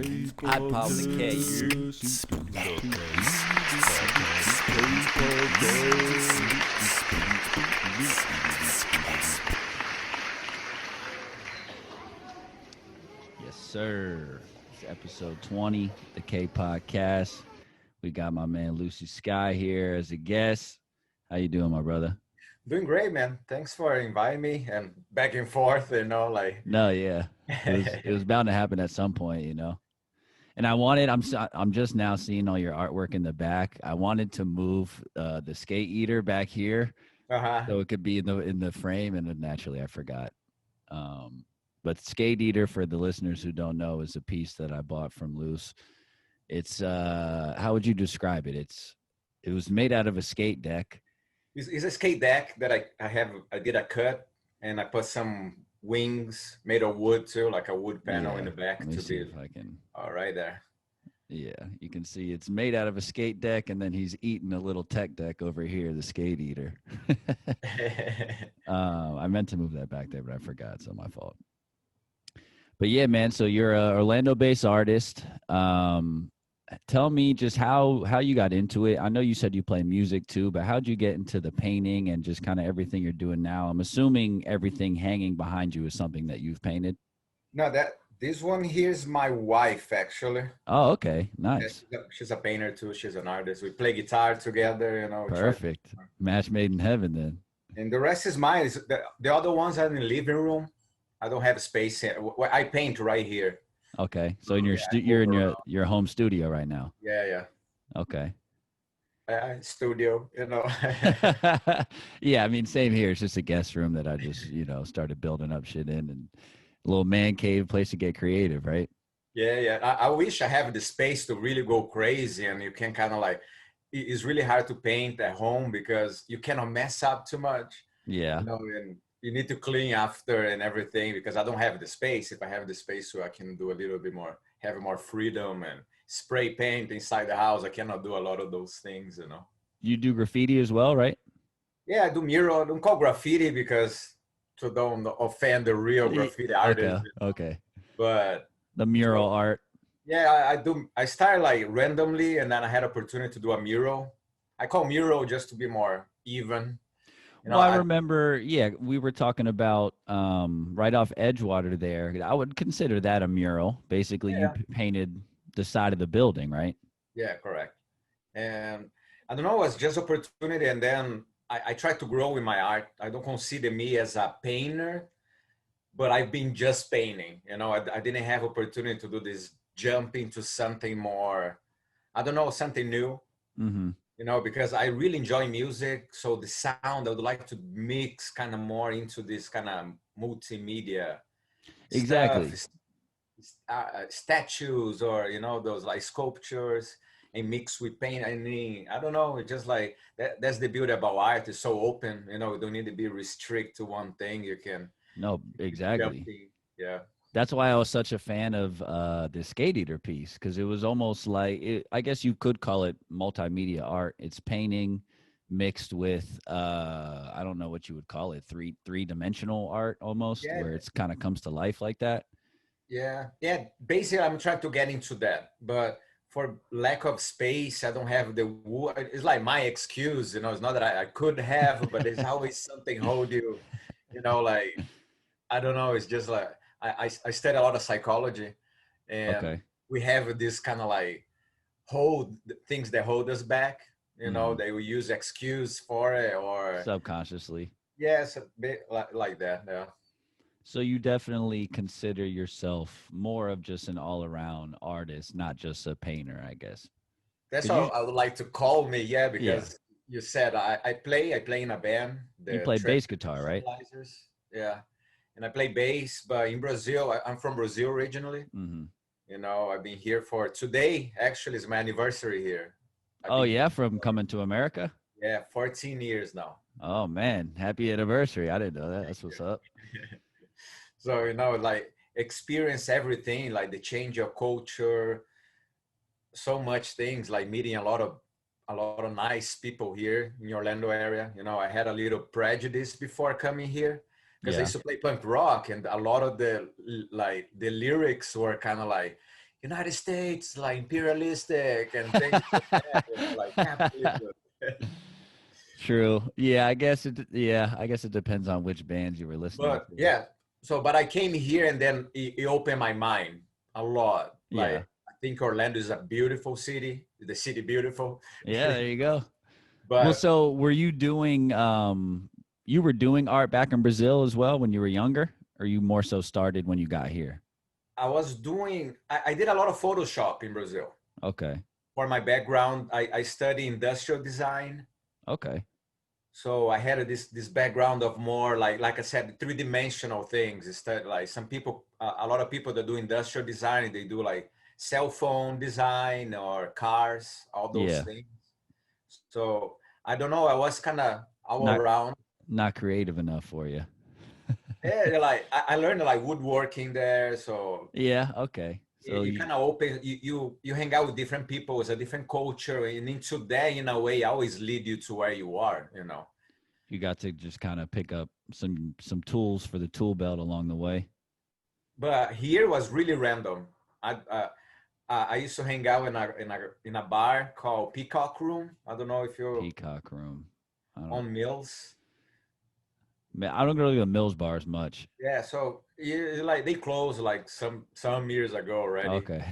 I pop the K. Yes, sir. It's episode 20, the kPodcast. We got my man Luce Sky here as a guest. How you doing, my brother? Doing great, man. Thanks for inviting me and back and forth, like. No, yeah. It was bound to happen at some point. And I'm just now seeing all your artwork in the back. I wanted to move the skate eater back here Uh-huh. so it could be in the frame, and then naturally I forgot. But skate eater, for the listeners who don't know, is a piece that I bought from Luce. It's how would you describe it? It was made out of a skate deck. It's a skate deck that I did a cut and I put some wings made of wood too, like a wood panel in Yeah, the back let me to see be if I can. all right there. Yeah, you can see it's made out of a skate deck, and then he's eating a little tech deck over here, the skate eater. I meant to move that back there, but I forgot, so my fault. But yeah, man. So you're a Orlando-based artist. Tell me just how you got into it. I know you said you play music too, but how'd you get into the painting and just kind of everything you're doing now? I'm assuming everything hanging behind you is something that you've painted. No, that this one here is my wife actually. Oh, okay, Yeah, nice, she's a painter too. She's an artist. We play guitar together, try. perfect. Match made in heaven, then. And the rest is mine. The other ones are in the living room. I don't have space here. I paint right here. Okay, so So in your yeah, I you're move in around. your home studio right now. Yeah, yeah. Okay. Studio. Yeah, I mean, same here. It's just a guest room that I just started building up shit in, and a little man cave, place to get creative, right? Yeah, yeah. I wish I have the space to really go crazy, and you can kind of like. It's really hard to paint at home because you cannot mess up too much, Yeah. and you need to clean after and everything because I don't have the space. If I have the space, so I can do a little bit more, have more freedom and spray paint inside the house. I cannot do a lot of those things. You do graffiti as well, right? Yeah, I do mural. I don't call graffiti because to don't offend the real graffiti Okay. artists, Okay. but. The mural So art. yeah, I do. I started like randomly, and then I had opportunity to do a mural. I call mural just to be more even. Well, I I remember, yeah, we were talking about right off Edgewater there. I would consider that a mural. Basically, you yeah, painted the side of the building, right? yeah, correct. And I don't know, it was just opportunity, and then I tried to grow in my art. I don't consider me as a painter, but I've been just painting. I didn't have opportunity to do this jump into something more. I don't know, something new. Mm-hmm. Because I really enjoy music. So the sound, I would like to mix kind of more into this kind of multimedia stuff, Exactly. statues or, those like sculptures and mix with paint. I mean, I don't know. It's just like that's the beauty about art. It's so open, you don't need to be restricted to one thing. You can No, keep exactly. jumping. Yeah. That's why I was such a fan of the Skate Eater piece, because it was almost like I guess you could call it multimedia art. It's painting mixed with I don't know what you would call it, three-dimensional art almost, Yeah. where it's kind of comes to life like that. Yeah, yeah. Basically, I'm trying to get into that, but for lack of space, I don't have the. It's like my excuse. It's not that I could have, but there's always something hold you. Like I don't know. It's just like I study a lot of psychology, and Okay. we have this kind of like hold things that hold us back. Hmm. They will use excuse for it, or Subconsciously. yes, a bit like that. Yeah. So you definitely consider yourself more of just an all-around artist, not just a painter, I guess. That's Because you how I would like to call me, yeah, yeah, because you said I play in a band, you the play bass Traffic guitar, right? Stabilizers. Yeah. And I play bass, but in Brazil, I'm from Brazil originally. Hmm. I've been here for today, actually, is my anniversary here. I've Oh been here yeah, from for, coming to America. yeah, 14 years now. Oh man, happy anniversary! I didn't know that. Thank That's what's you. up. So, like experience everything, like the change of culture, so much things, like meeting a lot of nice people here in Orlando area. I had a little prejudice before coming here because I Yeah. used to play punk rock, and a lot of the lyrics were kind of like, United States, like imperialistic and things like that, like capitalism. True. Yeah, I guess it. Yeah, I guess it depends on which bands you were listening But to. yeah, so but I came here and then it opened my mind a lot. Yeah. Like I think Orlando is a beautiful city, the city beautiful. Yeah. There you go. Well, But so were you doing? You were doing art back in Brazil as well when you were younger, or you more so started when you got here? I was doing, I did a lot of Photoshop in Brazil. Okay. For my background, I study industrial design. Okay. So I had this background of more like I said, three-dimensional things. Instead, like some people, a lot of people that do industrial design, they do like cell phone design or cars, all those Yeah. things. So I don't know. I was kind of all Not around. not creative enough for you. Yeah, like I learned like woodworking there. So Yeah. Okay. So you kind of open. You hang out with different people. It's a different culture, and into that, in a way, always lead you to where you are. You know. you got to just kind of pick up some tools for the tool belt along the way. But here was really random. I used to hang out in a bar called Peacock Room. I don't know if you're Peacock room. I don't. on Mills. Man, I don't go to the Mills bars much. Yeah, so like they closed like some years ago already. Okay.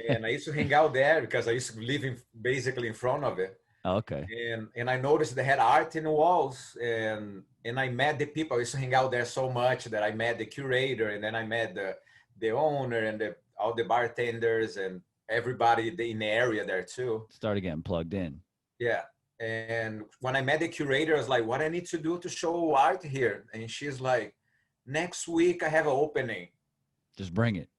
And I used to hang out there because I used to live basically in front of it. Okay. And I noticed they had art in the walls, and I met the people. I used to hang out there so much that I met the curator, and then I met the owner and all the bartenders and everybody in the area there too. Started getting plugged in. Yeah. And when I met the curator, I was like, what I need to do to show art here? And she's like, next week I have an opening. Just bring it.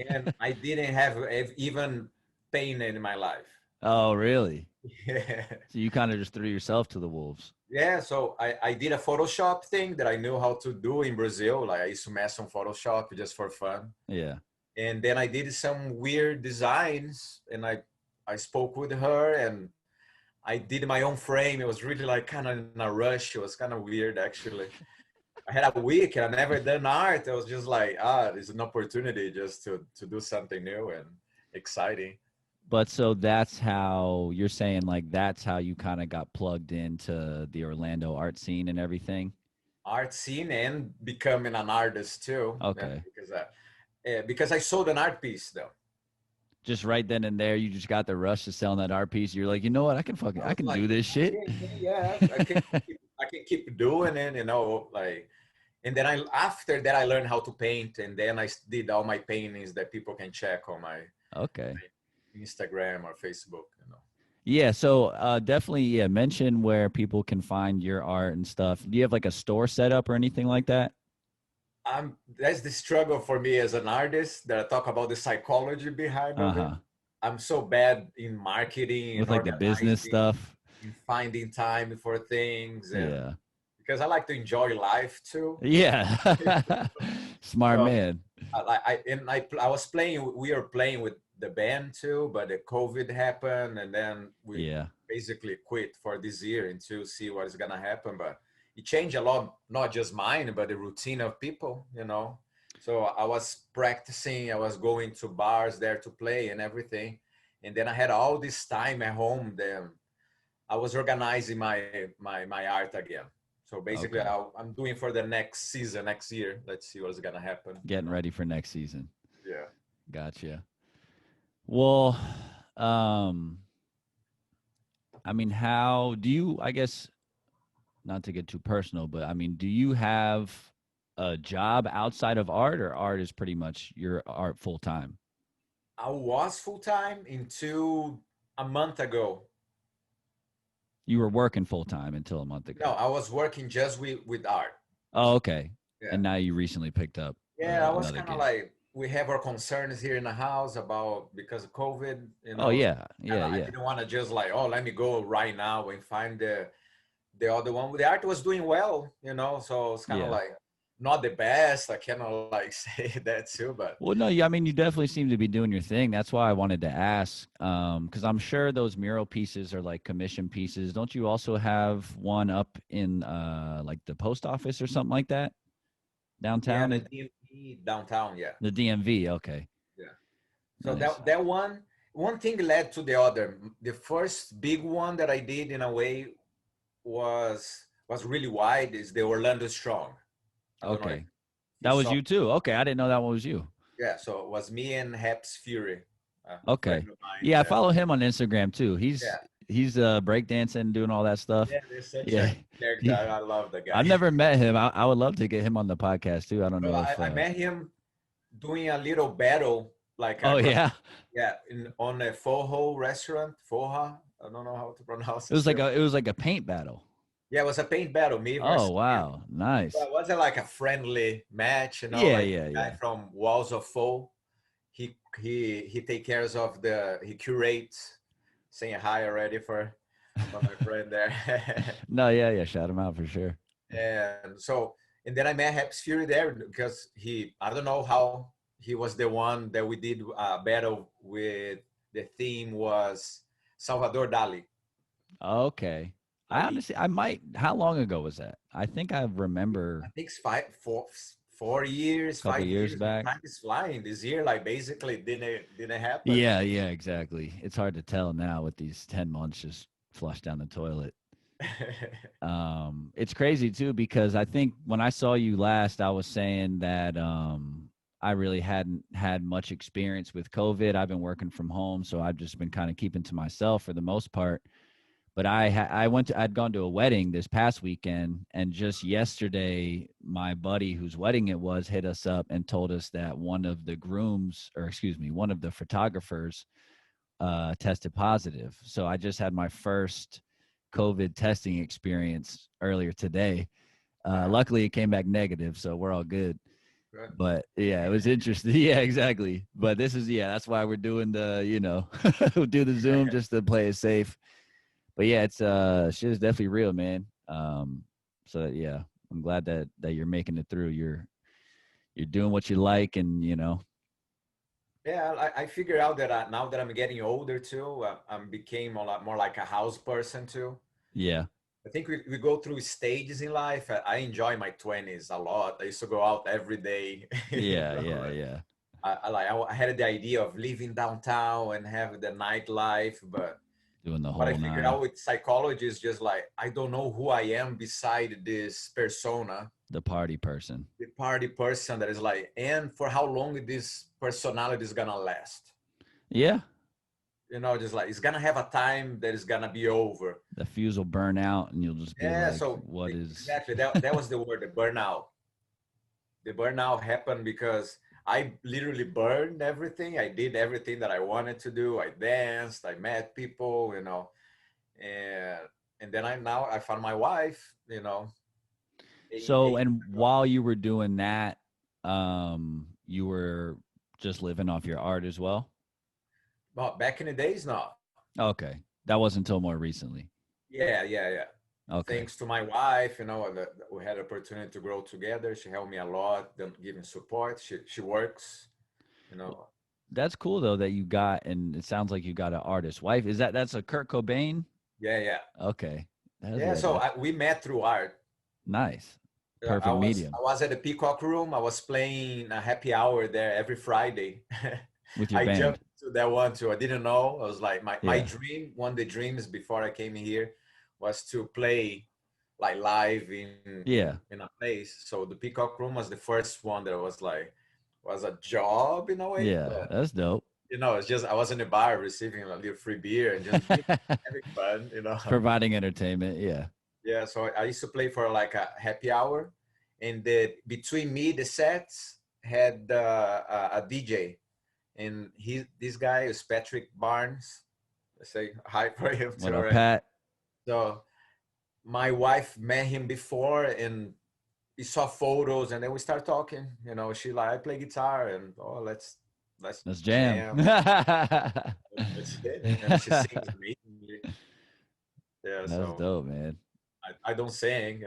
And I didn't have even paint in my life. Oh, really? Yeah. So you kind of just threw yourself to the wolves. Yeah, so I did a Photoshop thing that I knew how to do in Brazil. Like I used to mess on Photoshop just for fun. Yeah. And then I did some weird designs, and I spoke with her, and I did my own frame. It was really like kind of in a rush. It was kind of weird actually. I had a week and I never done art. I was just like, there's an opportunity just to do something new and exciting. But so that's how you're saying, like, that's how you kind of got plugged into the Orlando art scene and everything. Art scene and becoming an artist too. Okay. Because I sold an art piece though. Just right then and there, you just got the rush to selling that art piece. You're like, you know what? I I was can like, do this shit. okay, yeah, I can keep doing it, like. And then after that, I learned how to paint, and then I did all my paintings that people can check on my Okay. Instagram or Facebook. Yeah. So definitely, yeah, mention where people can find your art and stuff. Do you have like a store set up or anything like that? That's the struggle for me as an artist that I talk about the psychology behind of it. Uh-huh. I'm so bad in marketing With and like the business organizing stuff. and finding time for things, and Yeah. because I like to enjoy life too. Yeah. Smart So man. I was playing. We were playing with the band too, but the COVID happened, and then we Yeah. basically quit for this year and to see what is gonna happen. But it changed a lot, not just mine, but the routine of people. So I was practicing. I was going to bars there to play and everything, and then I had all this time at home. Then I was organizing my art again. So basically, Okay. I'm doing for the next season, next year. Let's see what's gonna happen. Getting ready for next season. Yeah. Gotcha. Well, um, I mean, how do you, I guess, not to get too personal, but I mean, do you have a job outside of art, or art is pretty much your art full time? I was full time until a month ago. You were working full time until a month No, ago. I was working just with art. Oh, okay. Yeah. And now you recently picked up Yeah, I was another kind of gig. like, we have our concerns here in the house about because of COVID. Oh, yeah. Yeah. I Yeah. didn't want to just like, oh, let me go right now and find the other one. The art was doing well. So it's kind of Yeah. like not the best. I cannot like say that too, but Well, no, I mean, you definitely seem to be doing your thing. That's why I wanted to ask, because I'm sure those mural pieces are like commission pieces. Don't you also have one up in like the post office or something like that yeah, downtown? the DMV downtown, yeah, The DMV. Okay. yeah. So Nice. that one thing led to the other. The first big one that I did in a way was really wide is the Orlando Strong. I don't know if Okay. you That was saw. you too. Okay. I didn't know that one was you. Yeah, so it was me and Haps Fury, a friend Okay. of mine. Yeah, I That follow him on Instagram too. yeah, He's breakdancing, doing all that stuff. yeah, there's such Yeah. a character. He, I love the guy. I've never met him. I would love to get him on the podcast too. I don't So know if I met him doing a little battle, like oh a yeah. yeah, on a Foho restaurant. Foha, I don't know how to pronounce It it was like still. a paint battle. Yeah, it was a paint battle, me Oh versus him. wow. Nice. Well, it wasn't like a friendly match, Yeah, like yeah, the guy yeah. from Walls of Foe. He take cares of he curates. Saying hi already for my friend there. No, yeah, yeah. Shout him out for sure. And so and then I met Haps Fury there because I don't know how he was the one that we did a battle with. The theme was Salvador Dali. Okay. Dali. I might. How long ago was that? I think I I remember think it's 4 years, a couple 5 years. years Man, back. time is flying. This year, like basically didn't happen. Yeah, yeah, exactly. It's hard to tell now with these 10 months just flushed down the toilet. It's crazy too because I think when I saw you last, I was saying that I really hadn't had much experience with COVID. I've been working from home, so I've just been kind of keeping to myself for the most part. But I'd gone to a wedding this past weekend, and just yesterday, my buddy whose wedding it was hit us up and told us that one of the grooms, or excuse me, one of the photographers tested positive. So I just had my first COVID testing experience earlier today. Luckily, it came back negative, so we're all good. Good. But yeah, it was interesting. Yeah, exactly. But that's why we're doing we'll do the Zoom just to play it safe. But yeah, it's shit is definitely real, man. So yeah, I'm glad that you're making it through. You're doing what you like, and Yeah, I figured out that now that I'm getting older too, I became a lot more like a house person too. yeah, I think we go through stages in life. I enjoy my 20s a lot. I used to go out every day. yeah, yeah, yeah. I had the idea of living downtown and have the nightlife, but Doing the what I whole figured nine. out with psychology is just like I don't know who I am beside this persona, The party person. the party person that is like, and for how long this personality is gonna last. Yeah, Just like it's gonna have a time that is gonna be over. the fuse will burn out, and you'll just be Yeah, like, so "What is?" exactly that was the word, the burnout. The burnout happened because I literally burned everything. I did everything that I wanted to do. I danced, I met people, and then I found my wife, So, eight and years ago. while you were doing that, you were just living off your art as well. But back in the days, no. Okay, that wasn't until more recently. Yeah. Okay, Thanks to my wife, we had the opportunity to grow together. She helped me a lot, giving support. She works, you well, know. that's cool though that you got, and it sounds like you got an artist wife. That's a Kurt Cobain? Yeah. Okay, that's Yeah. good. So we met through art. Nice, I perfect was medium I was at the Peacock Room. I was playing a happy hour there every Friday. with your I band. jumped to that one too. I didn't know. I was like my Yeah, dream. One of the dreams before I came here was to play like live yeah, in a place. So the Peacock Room was the first one that was a job in a way, yeah. but That's dope. it's just I was in the bar receiving a little free beer and just having fun. Providing entertainment. Yeah. Yeah, so I used to play for like a happy hour, and between me the sets had a DJ, and this guy is Patrick Barnes. Let's say hi for him What too, up, right? Pat? So my wife met him before, and we saw photos, and then we start talking. She like I play guitar, and let's Let's jam. jam. That's That's it. And she sings amazingly. Yeah, so dope, man. I don't sing.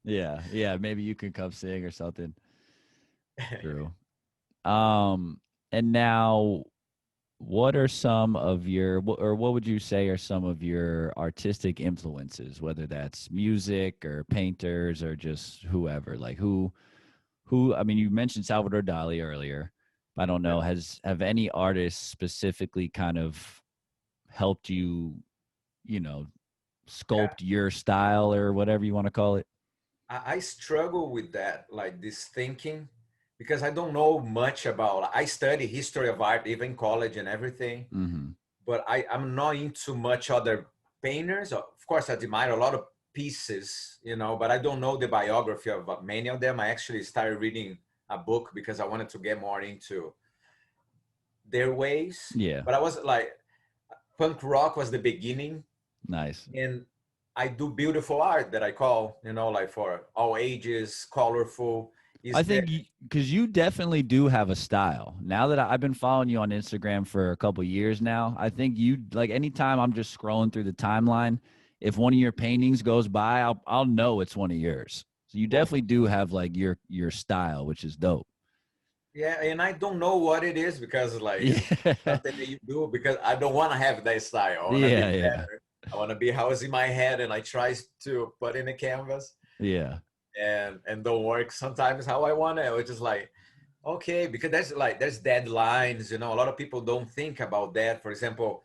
Yeah, yeah. Maybe you can come sing or something. True. And now, what are some of or what would you say are some of your artistic influences? Whether that's music or painters or just whoever. Like who? I mean, you mentioned Salvador Dali earlier. I don't Yeah. know, have any artists specifically kind of helped you, you know, Yeah. sculpt your style or whatever you want to call it? I struggle with that, like this thinking, because I don't know much about. I study history of art, even in college and everything, Mm-hmm. but I'm not into much other painters. Of course, I admire a lot of pieces, but I don't know the biography of many of them. I actually started reading a book because I wanted to get more into their ways. Yeah. But I was like, punk rock was the beginning, Nice. and I do beautiful art that I call, like for all ages, colorful. I Is there? think because you definitely do have a style. Now that I've been following you on Instagram for a couple years now, I think you like anytime I'm just scrolling through the timeline, if one of your paintings goes by, I'll know it's one of yours. So you Well, definitely do have like your style, which is dope. yeah, and I don't know what it is because like Yeah. it's something that you do because I don't want to have that style. I want to be Yeah, yeah. better. I want to be how it's in my head, and I try to put in a canvas, Yeah. and don't work sometimes how I want it. Which is like okay, because there's deadlines. A lot of people don't think about that. For example,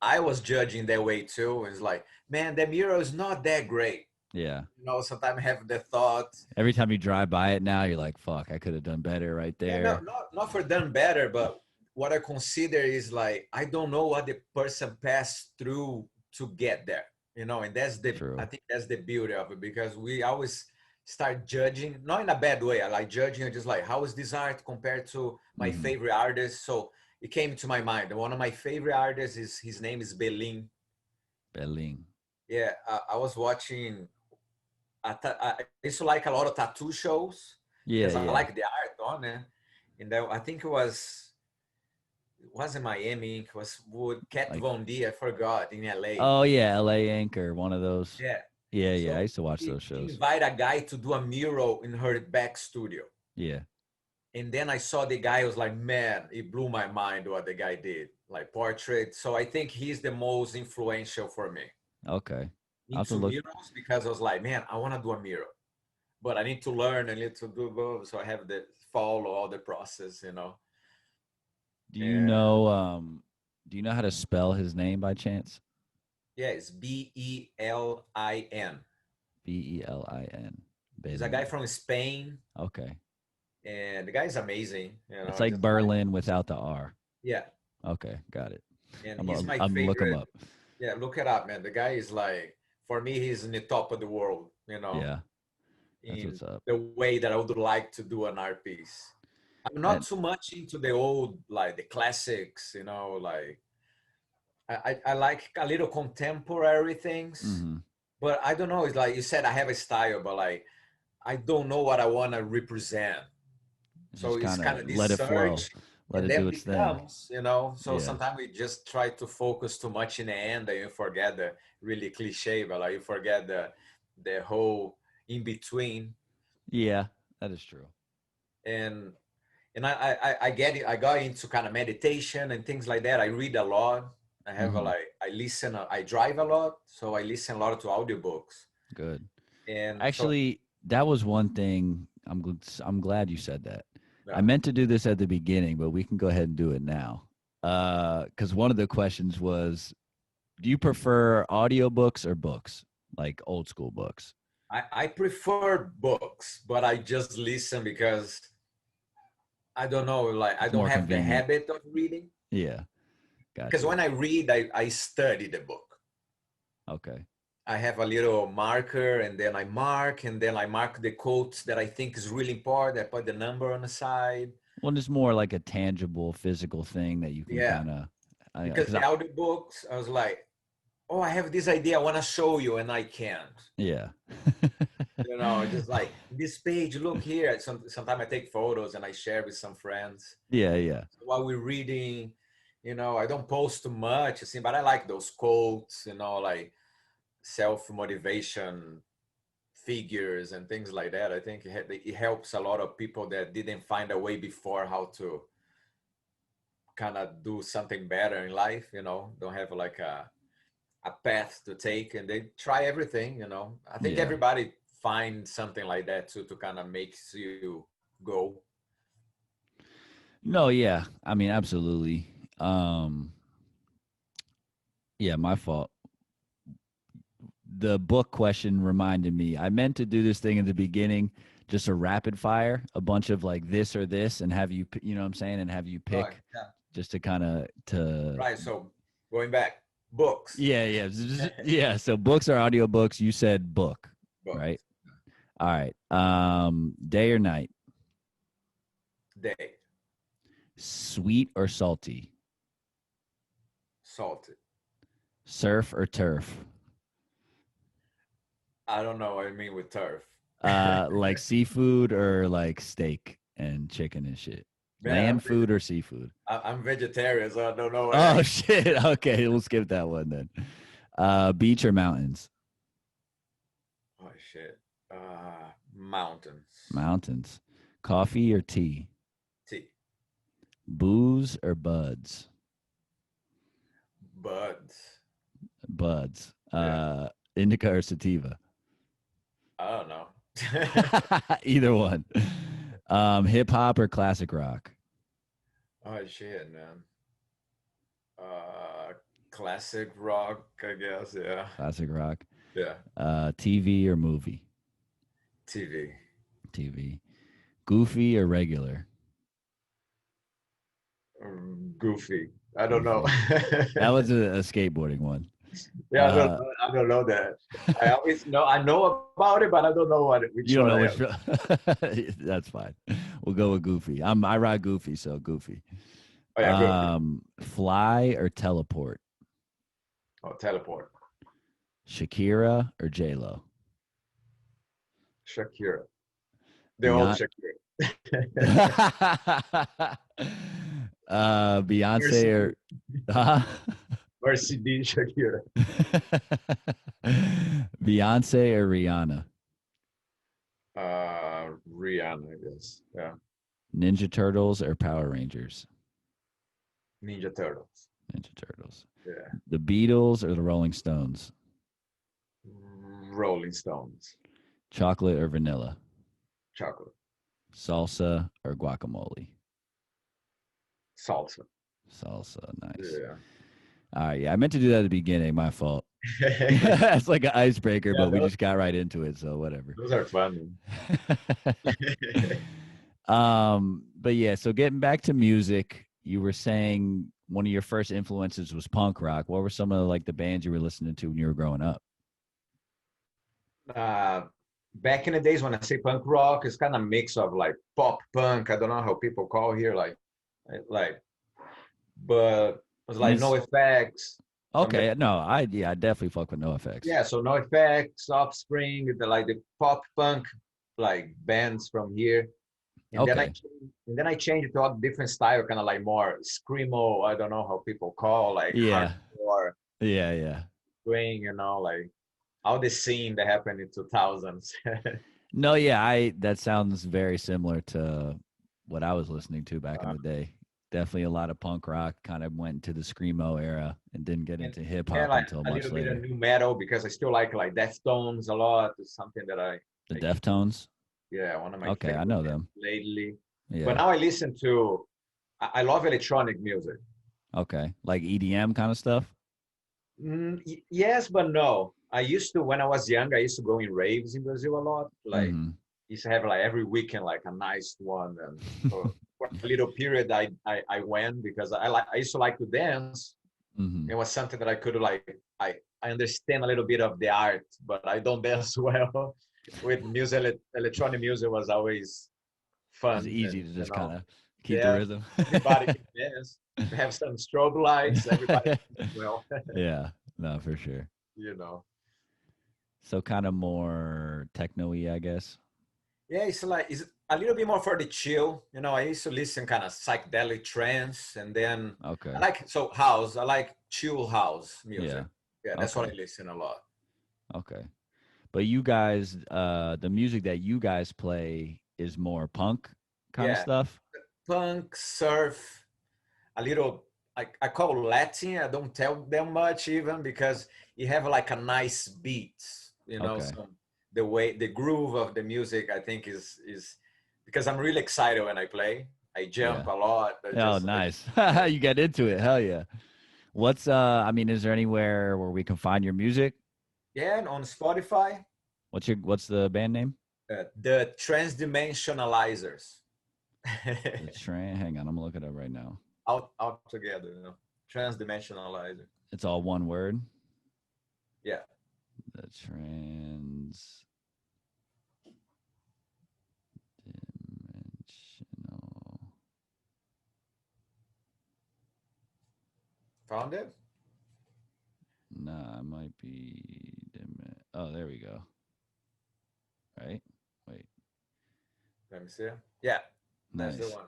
I was judging that way too. It's like, man, the mural is not that great. Yeah. Sometimes I have the thought, Every time you drive by it now, you're like, fuck, I could have done better right yeah, no, there. not for done better, but what I consider is like I don't know what the person passed through to get there, and I True. think that's the beauty of it because we always start judging, not in a bad way. I like judging, just like how is this art compared to my Mm-hmm. favorite artist. So it came to my mind. One of my favorite artists is his name is Belin. Berlin. Yeah, I was watching. I used to like a lot of tattoo shows because Yeah, I yeah. like the art on it. And then I think it was in Miami. It was with Kat Like, Von D. I forgot in LA. oh yeah, LA Anchor, one of those. Yeah. Yeah, yeah. I So used to watch she, those she shows. invited a guy to do a mural in her back studio. Yeah. And then I saw the guy. I was like, man, it blew my mind what the guy did, like portrait. So I think he's the most influential for me Okay. I'll have to into look. murals because I was like, man, I want to do a mural, but I need to learn. I need to do both. So I have to follow all the process. Do you And know do you know how to spell his name by chance? yeah, it's Belin. Belin. He's a guy Berlin. from Spain, Okay. and the guy is amazing. It's like Just like Berlin without the R. yeah, Okay, got it. and I'm he's gonna my I'm look him favorite. up. Yeah, look it up, man. The guy is like for me, he's in the top of the world. Yeah, that's In what's up. the way that I would like to do an art piece. I'm not And too much into the old, like the classics. Like I like a little contemporary things, mhm. but I don't know. It's like you said, I have a style, but like I don't know what I want to represent. So Just it's kind kind of of this let it flow. search, Let and it do then its thing. becomes. So Yeah. sometimes we just try to focus too much in the end, and you forget the really cliche, but like you forget the whole in between. Yeah, that is true. And I get it. I got into kind of meditation and things like that. I read a lot. I have Mhm. I listen. I drive a lot, so I listen a lot to audiobooks. Good. And so Actually, that was one thing. I'm glad you said that. I yeah, meant to do this at the beginning, but we can go ahead and do it now. Because one of the questions was, do you prefer audiobooks or books, like old school books? I prefer books, but I just listen because I don't know, like I It's don't more have the convenient. habit of reading. Yeah, Because gotcha. when I read, I study the book. Okay. I have a little marker and then I mark and then I mark the quotes that I think is really important. I put the number on the side. Well, it's more like a tangible, physical thing that you can Yeah. kind of, Because because the audiobooks, I was like, oh, I have this idea. I want to show you and I can't. yeah, Just like this page, look here. Sometimes I take photos and I share with some friends. yeah, yeah, While we're reading, I don't post too much, but I like those quotes, like self-motivation figures and things like that. I think it helps a lot of people that didn't find a way before how to kind of do something better in life, don't have like a path to take and they try everything. I think yeah. everybody finds something like that too to kind of makes you go. No, yeah. I mean, absolutely. Um, yeah, my fault. The book question reminded me. I meant to do this thing in the beginning, just a rapid fire, a bunch of like this or this, and have you, you know what I'm saying, and have you Right. pick Yeah. just to kind of to. Right. So going back, books. Yeah, yeah, yeah. So books or audiobooks. You said book, right? Books. All right. Day or night, Day. sweet or salty, Salted. surf or turf, I don't know what I mean with turf. like seafood or like steak and chicken and shit. Man, Land food or seafood? I'm vegetarian, so I don't know what Oh I. shit. Okay, we'll skip that one then. Beach or mountains? Oh shit. Mountains. Mountains. Coffee or tea? Tea. Booze or buds? Buds. Buds. Yeah. Indica or sativa? I don't know. Either one. Hip hop or classic rock? Oh shit, man. Uh, Classic rock, I guess. Yeah. Classic rock. Yeah. TV or movie? TV. TV. Goofy or regular? Goofy. I don't know. Goofy. That was a skateboarding one. Yeah, Uh, I don't know that. I always know I know about it, but I don't know which you don't one know I which. am. That's fine. We'll go with Goofy. I ride Goofy, so Goofy. Oh yeah, good. Fly or teleport? Oh, teleport. Shakira or J Lo? Shakira. The old Beyond. Shakira. Beyonce Mercy, or huh? Mercy D Shakira. Beyonce or Rihanna? Rihanna, I guess. Yeah. Ninja Turtles or Power Rangers? Ninja Turtles. Ninja Turtles. Yeah. The Beatles or the Rolling Stones? Rolling Stones. Chocolate or vanilla? Chocolate. Salsa or guacamole? Salsa. Salsa, nice. Yeah. All right, yeah, I meant to do that at the beginning. My fault. Yeah, That's like an icebreaker, but we those, just got right into it, so whatever. those are fun. But yeah, so getting back to music, you were saying one of your first influences was punk rock. What were some of like the bands you were listening to when you were growing up? uh, Back in the days when I say punk rock, it's kind of mix of like pop punk. I don't know how people call here, like, but it was I mean, like no effects. Some okay, no, I definitely fuck with NoFX. yeah, so no effects, Offspring, the pop punk like bands from here. And then Okay, I changed to a different style, kind of like more screamo. I don't know how people call like yeah, hardcore yeah. swing, like all the scene that happened in 2000s. No, yeah, I that sounds very similar to what I was listening to back in the day. Definitely a lot of punk rock. Kind of went into the screamo era and didn't get And into hip yeah, hop like until a much little bit of later. new metal because I still like Deftones a lot. It's something that The I Deftones. yeah, one of my Okay, I favorite know bands them. lately. But Yeah. now I listen to I love electronic music. Okay, like EDM kind of stuff. Yes, but no. I used to when I was young. I used to go in raves in Brazil a lot. Like Mm-hmm. used to have like every weekend like a nice one, and for a little period I went because I used to like to dance. Mm-hmm. It was something that I could like I understand a little bit of the art, but I don't dance well. With music, electronic music was always It's fun, and easy to just kind of keep the yeah, rhythm. everybody can dance. We have some strobe lights. Everybody can well, Yeah, no, for sure. you know. So kind of more techno-y, I guess. Yeah, it's a little bit more for the chill. I used to listen kind of psychedelic trance, and then I Okay. like so house. I like chill house Yeah. music. Yeah, that's what Okay. I listen a lot. Okay. But you guys, the music that you guys play is more punk kind of Yeah, stuff. punk, surf, a little. I call Latin. I don't tell them much even because you have like a nice beat. Okay. Some the groove of the music I think is because I'm really excited when I play. I jump Yeah. a lot. I Oh, just nice. You get into it. Hell yeah. What's I mean, is there anywhere where we can find your music? yeah, and on Spotify, What's the band name? the Transdimensionalizers. The Train. Hang on, I'm gonna look it up right now. Out together, Transdimensionalizer. It's all one word. Yeah. The Trans Dimensional. Found it? Nah, it might be. Oh, there we go. Right? Wait. Let me see. Yeah, that's the Nice. one.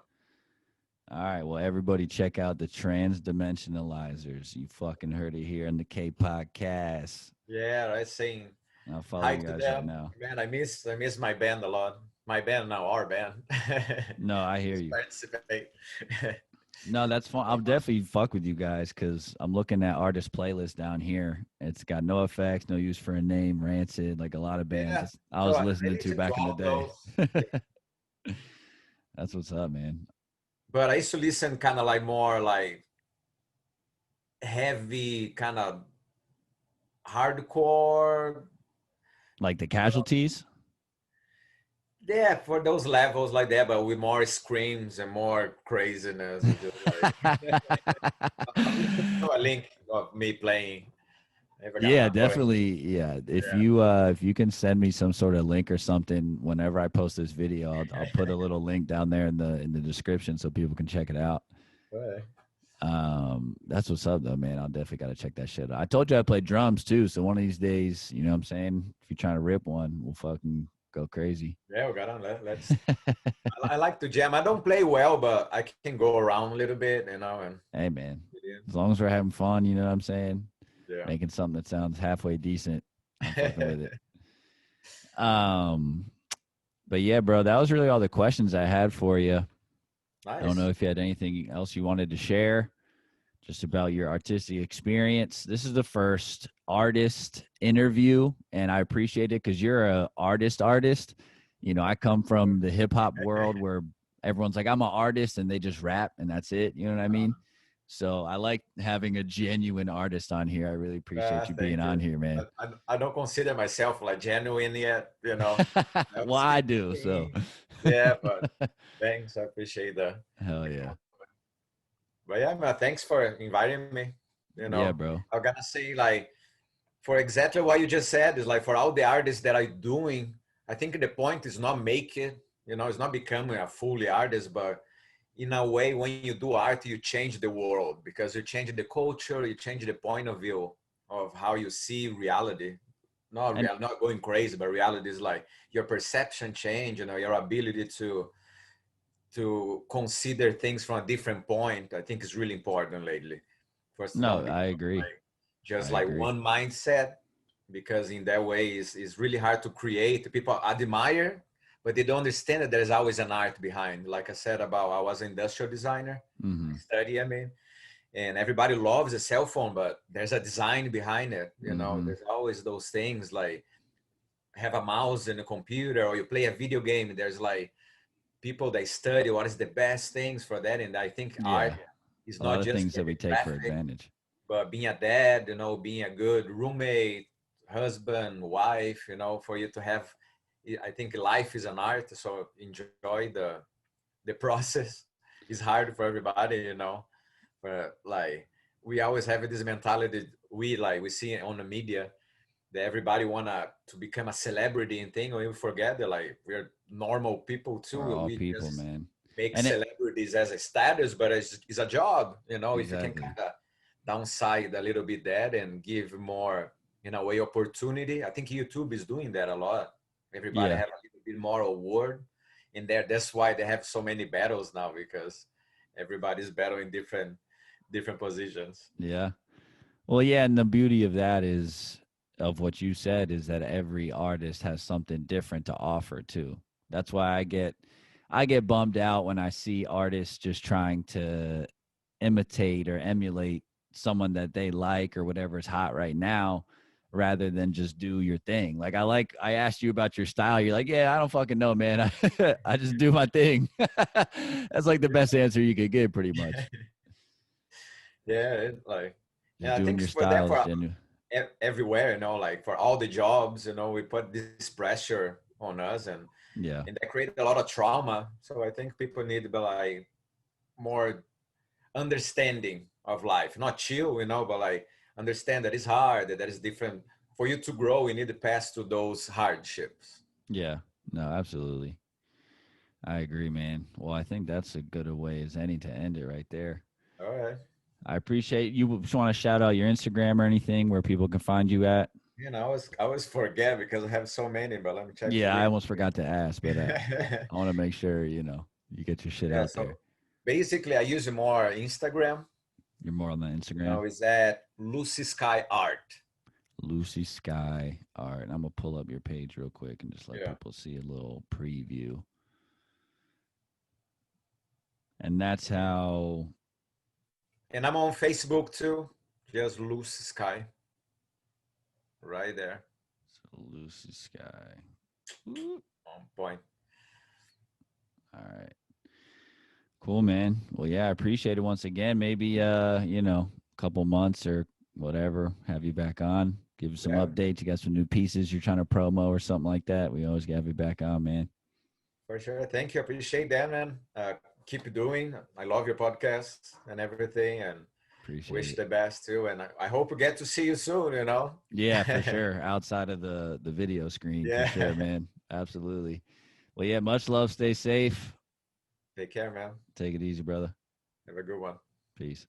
All right. Well, everybody check out the Transdimensionalizers. You fucking heard it here in the kPodcast. Yeah, right. Saying I'll follow hi you to guys right them. now. Man, I miss my band a lot. My band now, our band. No, I hear Just you. participate. No, that's fun. I'll definitely fuck with you guys because I'm looking at artist playlist down here. It's got No Effects, No Use for a Name, Rancid, like a lot of bands Yeah. I So was I listening need to to back in the drop day. those. That's what's up, man. But I used to listen kind of like more like heavy, kind of hardcore. Like the Casualties. Yeah, for those levels like that, but with more screams and more craziness. And just like we should throw a link of me playing. I forgot Yeah, how to put it. definitely. Yeah, if you can send me some sort of link or something whenever I post this video, I'll put a little link down there in the description so people can check it out. Yeah. That's what's up though, man. I'll definitely got to check that shit out. I told you I play drums too, so one of these days, you know what I'm saying? If you're trying to rip one, we'll fucking go crazy. Yeah, we got on. Let's. I like to jam. I don't play well, but I can go around a little bit, and Hey man, as long as we're having fun, you know what I'm saying? yeah. Making something that sounds halfway decent, I'm fucking with it. Um, but yeah, bro, that was really all the questions I had for you. I don't know Nice. if you had anything else you wanted to share just about your artistic experience. This is the first artist interview, and I appreciate it because you're a artist. You know, I come from the hip hop world where everyone's like, I'm an artist, and they just rap and that's it. You know what I mean? So I like having a genuine artist on here. I really appreciate you being Thank you. on here, man. I don't consider myself like genuine yet, I Well, was I do. So, thinking, yeah, but thanks. I appreciate hell the yeah. compliment. But yeah, man, thanks for inviting me. Yeah, bro. I'm gonna say like for exactly what you just said is like for all the artists that are doing, I think the point is not make it, it's not becoming a fully artist, but in a way when you do art, you change the world because you change the culture, you change the point of view of how you see reality. Not And real, not going crazy, but reality is like your perception change, your ability to consider things from a different point. I think is really important lately for us to no, not I become agree. like just I like agree. one mindset, because in that way is really hard to create. People admire, but they don't understand that there's always an art behind. Like I said about I was an industrial designer, I Mm-hmm. study, and everybody loves a cell phone, but there's a design behind it. Mm-hmm. There's always those things like have a mouse and a computer, or you play a video game. There's like people that study what is the best things for that, and I think art Yeah. is A lot not of just things that we getting take for graphic, advantage. but being a dad, being a good roommate, husband, wife, for you to have. I think life is an art, so enjoy the process. It's hard for everybody, but like we always have this mentality. We see it on the media that everybody wanna to become a celebrity and thing, or we forget that like we're normal people We're too. all We people, just man. make And it celebrities as a status, but it's a job. If you can exactly. kind of downside a little bit that and give more, in a way, opportunity. I think YouTube is doing that a lot. Everybody Yeah. have a little bit more award in there. That's why they have so many battles now, because everybody's battling different positions. Yeah. Well, yeah, and the beauty of that is of what you said is that every artist has something different to offer too. That's why I get bummed out when I see artists just trying to imitate or emulate someone that they like or whatever's hot right now rather than just do your thing. Like I asked you about your style. You're like, yeah, I don't fucking know, man. I just do my thing. That's like the best answer you could get, pretty much. Yeah, like, Just yeah, I doing think your for that style is for genuine. everywhere, like for all the jobs, we put this pressure on us, Yeah. and that created a lot of trauma. So I think people need to be like more understanding of life, not chill, but like understand that it's hard, that is different. For you to grow, you need to pass through those hardships. Yeah. No, absolutely. I agree, man. Well, I think that's a good a way as any to end it right there. All right. I appreciate you. Just want to shout out your Instagram or anything where people can find you at? I always forget because I have so many, but let me check for Yeah, I you. almost forgot to ask, but I want to make sure you get your shit Yeah, out so there. basically I use more Instagram. You're more on the Instagram. Is at Lucy Sky Art. Lucy Sky Art. I'm gonna pull up your page real quick and just let Yeah. people see a little preview. And that's how. And I'm on Facebook too. Just Lucy Sky. Right there. So Lucy Sky. Whoop. On point. All right. Cool, man. Well, yeah, I appreciate it once again. Maybe a couple months or whatever, have you back on. Give us some Yeah, updates. You got some new pieces you're trying to promo or something like that. We always have you back on, man. for sure. Thank you. Appreciate that, man. Keep doing. I love your podcast and everything, and Appreciate wish it. the best too. And I hope we get to see you soon. Yeah, for sure. Outside of the video screen, for sure, Yeah. man. Absolutely. Well, yeah, much love. Stay safe. Take care, man. Take it easy, brother. Have a good one. Peace.